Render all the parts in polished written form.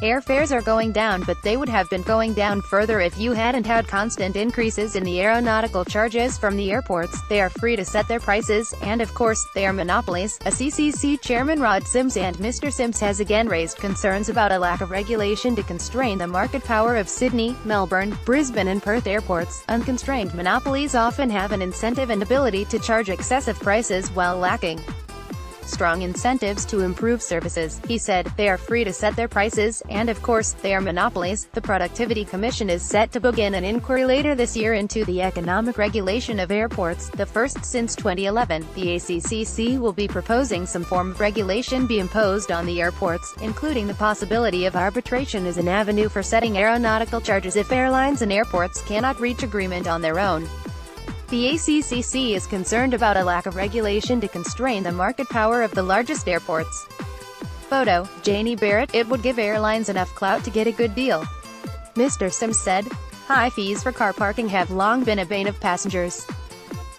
Airfares are going down, but they would have been going down further if you hadn't had constant increases in the aeronautical charges from the airports. They are free to set their prices, and of course, they are monopolies. ACCC Chairman Rod SimsAnd Mr Sims has again raised concerns about a lack of regulation to constrain the market power of Sydney, Melbourne, Brisbane and Perth airports. Unconstrained monopolies often have an incentive and ability to charge excessive prices while lacking strong incentives to improve services. He said, they are free to set their prices, and of course, they are monopolies. The Productivity Commission is set to begin an inquiry later this year into the economic regulation of airports, the first since 2011. The ACCC will be proposing some form of regulation be imposed on the airports, including the possibility of arbitration as an avenue for setting aeronautical charges if airlines and airports cannot reach agreement on their own. The ACCC is concerned about a lack of regulation to constrain the market power of the largest airports. Photo, Janie Barrett. It would give airlines enough clout to get a good deal. Mr. Sims said, high fees for car parking have long been a bane of passengers.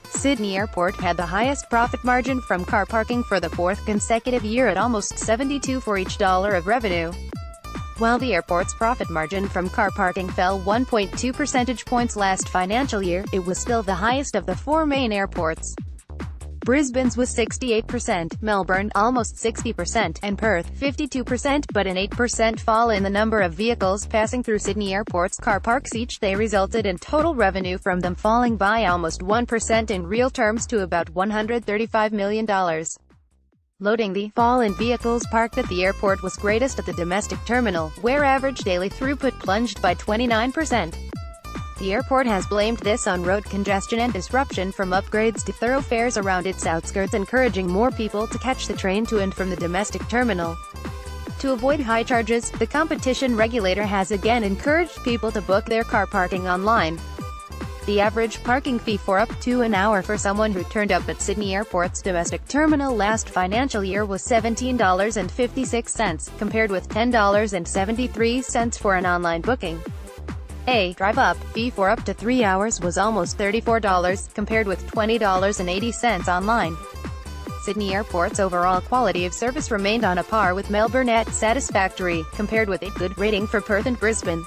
Sydney Airport had the highest profit margin from car parking for the fourth consecutive year at almost 72 for each dollar of revenue. While the airport's profit margin from car parking fell 1.2 percentage points last financial year, it was still the highest of the four main airports. Brisbane's was 68%, Melbourne, almost 60%, and Perth, 52%, but an 8% fall in the number of vehicles passing through Sydney Airport's car parks each day resulted in total revenue from them falling by almost 1% in real terms to about $135 million. Loading. The fall in vehicles parked at the airport was greatest at the domestic terminal, where average daily throughput plunged by 29%. The airport has blamed this on road congestion and disruption from upgrades to thoroughfares around its outskirts, encouraging more people to catch the train to and from the domestic terminal. To avoid high charges, the competition regulator has again encouraged people to book their car parking online. The average parking fee for up to an hour for someone who turned up at Sydney Airport's domestic terminal last financial year was $17.56, compared with $10.73 for an online booking. A drive-up fee for up to 3 hours was almost $34, compared with $20.80 online. Sydney Airport's overall quality of service remained on a par with Melbourne at satisfactory, compared with a good rating for Perth and Brisbane.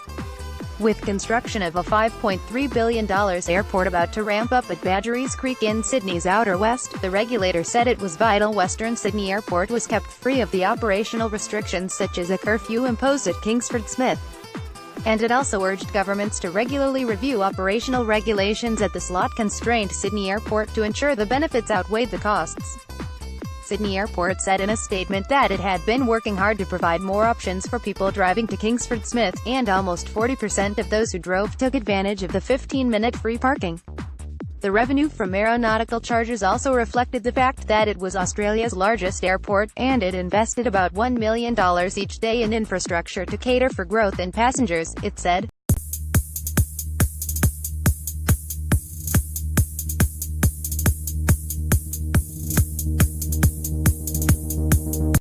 With construction of a $5.3 billion airport about to ramp up at Badgerys Creek in Sydney's outer west, the regulator said it was vital Western Sydney Airport was kept free of the operational restrictions such as a curfew imposed at Kingsford Smith. And it also urged governments to regularly review operational regulations at the slot-constrained Sydney Airport to ensure the benefits outweighed the costs. Sydney Airport said in a statement that it had been working hard to provide more options for people driving to Kingsford Smith, and almost 40% of those who drove took advantage of the 15-minute free parking. The revenue from aeronautical charges also reflected the fact that it was Australia's largest airport, and it invested about $1 million each day in infrastructure to cater for growth in passengers, it said.